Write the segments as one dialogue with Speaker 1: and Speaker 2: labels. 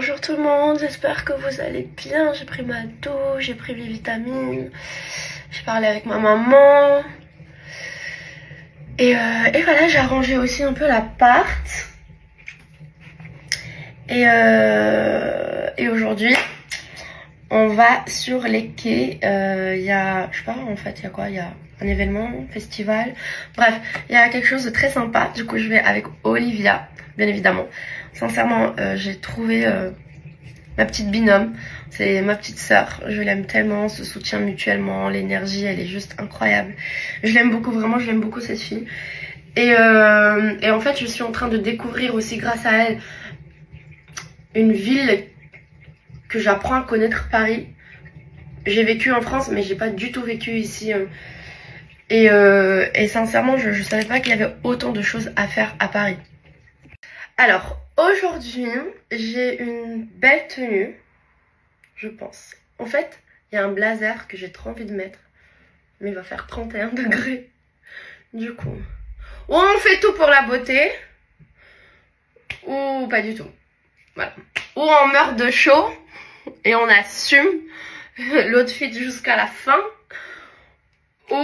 Speaker 1: Bonjour tout le monde, j'espère que vous allez bien. J'ai pris ma douche, j'ai pris mes vitamines, j'ai parlé avec ma maman. Et voilà, j'ai arrangé aussi un peu l'appart. Et aujourd'hui, on va sur les quais. Il y a, je sais pas, en fait, il y a quoi? Il y a un événement, un festival. Bref, il y a quelque chose de très sympa. Du coup, je vais avec Olivia, bien évidemment. Sincèrement, j'ai trouvé ma petite binôme. C'est ma petite sœur. Je l'aime tellement, on se soutient mutuellement. L'énergie, elle est juste incroyable. Je l'aime beaucoup, vraiment, je l'aime beaucoup cette fille. Et en fait, je suis en train de découvrir aussi grâce à elle une ville que j'apprends à connaître, Paris. J'ai vécu en France, mais j'ai pas du tout vécu ici. Et sincèrement, je savais pas qu'il y avait autant de choses à faire à Paris. Alors, aujourd'hui, j'ai une belle tenue, je pense. En fait, il y a un blazer que j'ai trop envie de mettre, mais il va faire 31 degrés. Du coup, ou on fait tout pour la beauté, ou pas du tout. Voilà. Ou on meurt de chaud et on assume l'outfit jusqu'à la fin, ou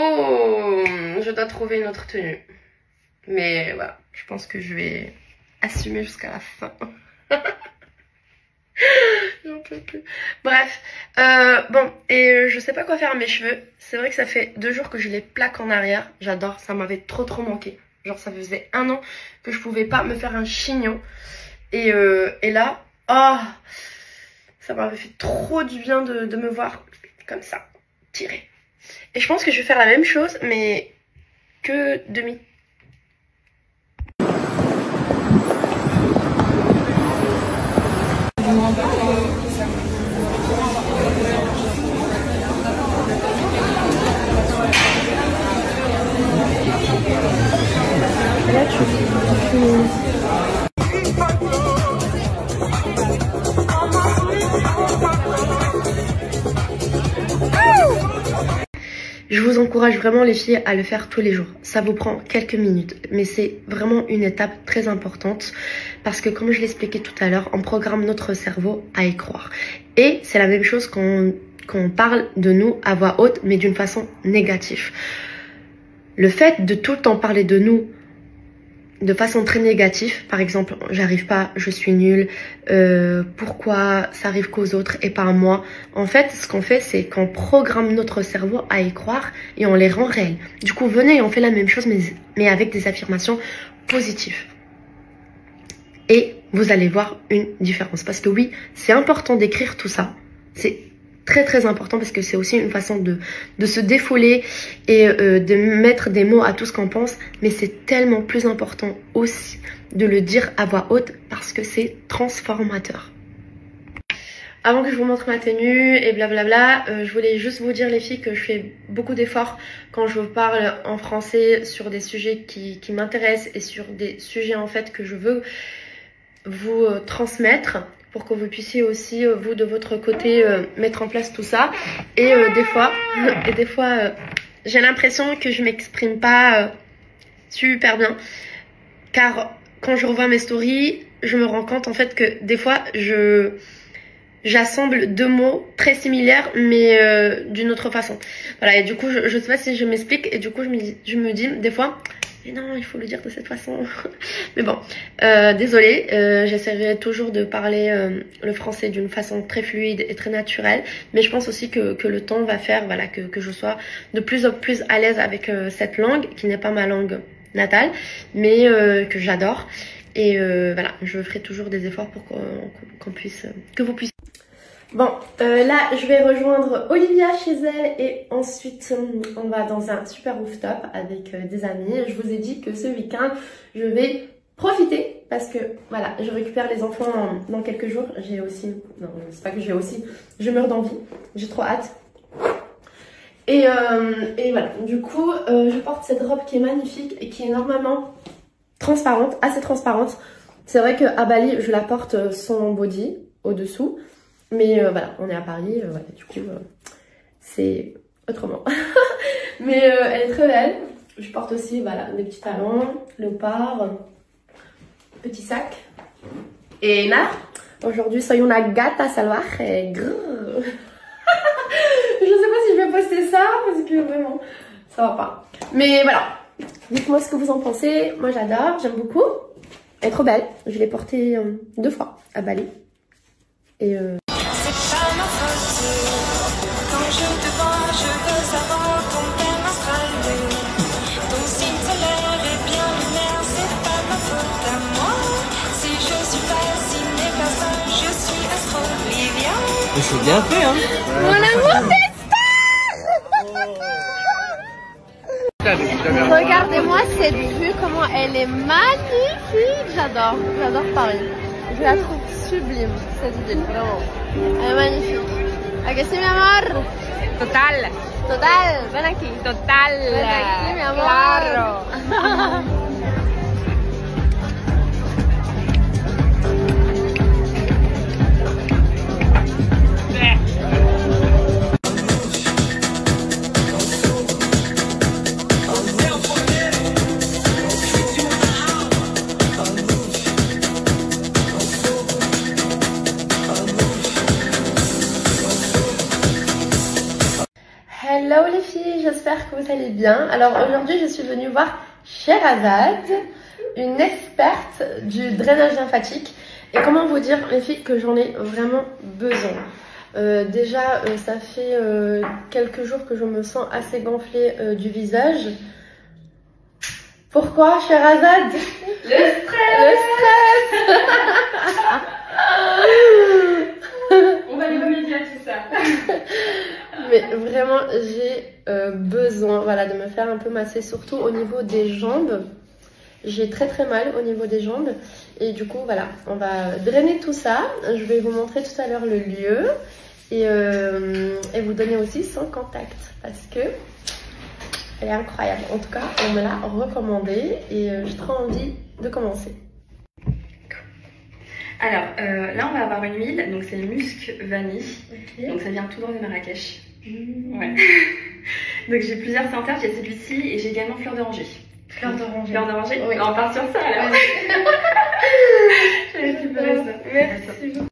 Speaker 1: je dois trouver une autre tenue. Mais voilà, je pense que je vais assumer jusqu'à la fin. J'en peux plus. Bref, bon, et je sais pas quoi faire à mes cheveux. C'est vrai que ça fait 2 jours que je les plaque en arrière. J'adore, ça m'avait trop manqué. Genre ça faisait 1 an que je pouvais pas me faire un chignon. Et là, oh, ça m'avait fait trop du bien de me voir comme ça, tiré. Et je pense que je vais faire la même chose, mais que demi. Là, je vous encourage vraiment les filles à le faire tous les jours. Ça vous prend quelques minutes, mais c'est vraiment une étape très importante parce que comme je l'expliquais tout à l'heure, on programme notre cerveau à y croire. Et c'est la même chose quand on parle de nous à voix haute, mais d'une façon négative. Le fait de tout le temps parler de nous de façon très négative, par exemple, j'arrive pas, je suis nulle, pourquoi ça arrive qu'aux autres et pas à moi. En fait, ce qu'on fait, c'est qu'on programme notre cerveau à y croire et on les rend réels. Du coup, venez et on fait la même chose, mais avec des affirmations positives. Et vous allez voir une différence. Parce que oui, c'est important d'écrire tout ça. C'est très important parce que c'est aussi une façon de se défouler et de mettre des mots à tout ce qu'on pense, mais c'est tellement plus important aussi de le dire à voix haute parce que c'est transformateur. Avant que je vous montre ma tenue et blablabla, je voulais juste vous dire les filles que je fais beaucoup d'efforts quand je vous parle en français sur des sujets qui m'intéressent et sur des sujets en fait que je veux vous transmettre, pour que vous puissiez aussi, vous de votre côté, mettre en place tout ça. Et des fois, j'ai l'impression que je m'exprime pas super bien. Car quand je revois mes stories, je me rends compte en fait que des fois, j'assemble 2 mots très similaires, mais d'une autre façon. Voilà, et du coup, je sais pas si je m'explique. Et du coup, je me dis des fois... Mais non, il faut le dire de cette façon. Mais bon, désolée, j'essaierai toujours de parler le français d'une façon très fluide et très naturelle. Mais je pense aussi que le temps va faire voilà, que je sois de plus en plus à l'aise avec cette langue, qui n'est pas ma langue natale, mais que j'adore. Et voilà, je ferai toujours des efforts pour qu'on puisse, que vous puissiez. Bon, là, je vais rejoindre Olivia chez elle et ensuite, on va dans un super rooftop avec des amis. Je vous ai dit que ce week-end, je vais profiter parce que, voilà, je récupère les enfants dans quelques jours. J'ai aussi, non, c'est pas que j'ai aussi, je meurs d'envie. J'ai trop hâte. Et voilà, du coup, je porte cette robe qui est magnifique et qui est normalement transparente, assez transparente. C'est vrai qu'à Bali, je la porte sans body au-dessous. Mais voilà, on est à Paris, voilà, du coup, c'est autrement. Mais elle est très belle. Je porte aussi, voilà, des petits talons, léopard, petit sac. Et là, Aujourd'hui, soy una gata salvaje. Grrr. Je sais pas si je vais poster ça parce que vraiment, ça va pas. Mais voilà, dites-moi ce que vous en pensez. Moi j'adore, j'aime beaucoup. Elle est trop belle. Je l'ai portée 2 fois à Bali. Et
Speaker 2: C'est pas ma faute. Quand je te vois, je veux savoir ton thème astral. Ton signe solaire est bien lunaire, c'est pas ma faute à moi. Si je suis fascinée par ça, je suis Astro-Livia.
Speaker 3: Mais c'est bien fait, hein.
Speaker 1: mon amour, regardez-moi cette vue, comment elle est magnifique. J'adore Paris. Je la trouve sublime, cette ville, vraiment. Elle est magnifique. ¿A que sí, mi amor?
Speaker 4: Total.
Speaker 1: Ven aquí.
Speaker 4: Total.
Speaker 1: Ven aquí, mi amor.
Speaker 4: Claro.
Speaker 1: Hello les filles, j'espère que vous allez bien. Alors aujourd'hui je suis venue voir Sherazade, une experte du drainage lymphatique. Et comment vous dire les filles que j'en ai vraiment besoin. Déjà ça fait quelques jours que je me sens assez gonflée du visage. Pourquoi Sherazade? Le stress.
Speaker 4: On va les remédier à tout ça.
Speaker 1: Mais vraiment, j'ai besoin de me faire un peu masser, surtout au niveau des jambes. J'ai très mal au niveau des jambes. Et du coup, voilà, on va drainer tout ça. Je vais vous montrer tout à l'heure le lieu. Et vous donner aussi son contact. Parce que elle est incroyable. En tout cas, on me l'a recommandée. Et j'ai trop envie de commencer.
Speaker 4: Alors, là, on va avoir une huile. Donc, c'est musc vanille.
Speaker 1: Okay.
Speaker 4: Donc, ça vient tout droit de Marrakech.
Speaker 1: Mmh.
Speaker 4: Ouais. Donc, j'ai plusieurs senteurs. J'ai celui-ci et j'ai également fleur d'oranger.
Speaker 1: Fleur d'oranger.
Speaker 4: Fleur d'oranger.
Speaker 1: Oui.
Speaker 4: On part sur ça, alors.
Speaker 1: Ouais.
Speaker 4: J'ai récupéré ça.
Speaker 1: Merci beaucoup.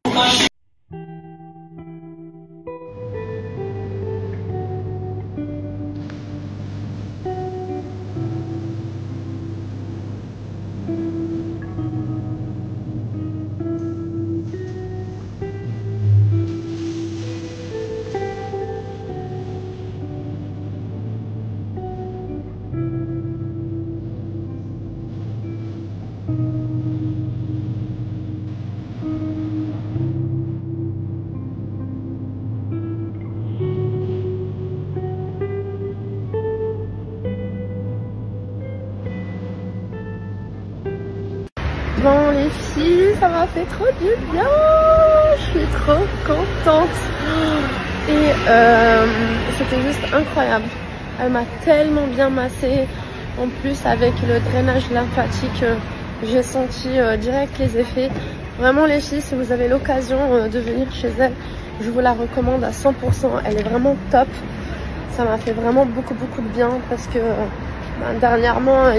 Speaker 1: Bon les filles, ça m'a fait trop du bien. Je suis trop contente. Et c'était juste incroyable. Elle m'a tellement bien massée. En plus avec le drainage lymphatique, j'ai senti direct les effets. Vraiment les filles, si vous avez l'occasion de venir chez elle, je vous la recommande à 100%. Elle est vraiment top. Ça m'a fait vraiment beaucoup de bien parce que dernièrement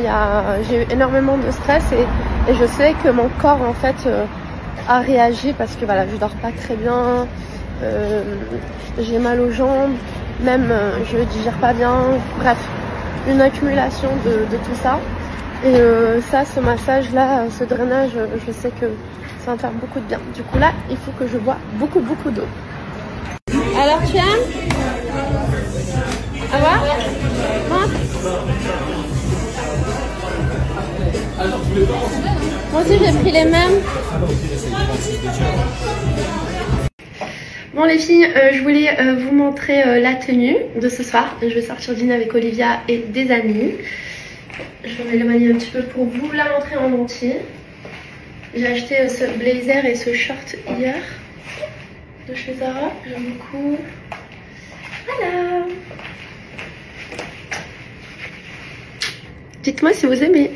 Speaker 1: j'ai eu énormément de stress et je sais que mon corps en fait a réagi parce que voilà, je dors pas très bien, j'ai mal aux jambes, même je digère pas bien, bref, une accumulation de tout ça. Et ça, ce massage là, ce drainage, je sais que ça va me faire beaucoup de bien. Du coup là, il faut que je bois beaucoup d'eau. Alors tu aimes? Ah ouais? Moi aussi j'ai pris les mêmes. Bon les filles, je voulais vous montrer la tenue de ce soir. Je vais sortir dîner avec Olivia et des amis. Je vais m'éloigner un petit peu pour vous la montrer en entier. J'ai acheté ce blazer et ce short hier de chez Zara. J'aime beaucoup. Voilà. Dites-moi si vous aimez.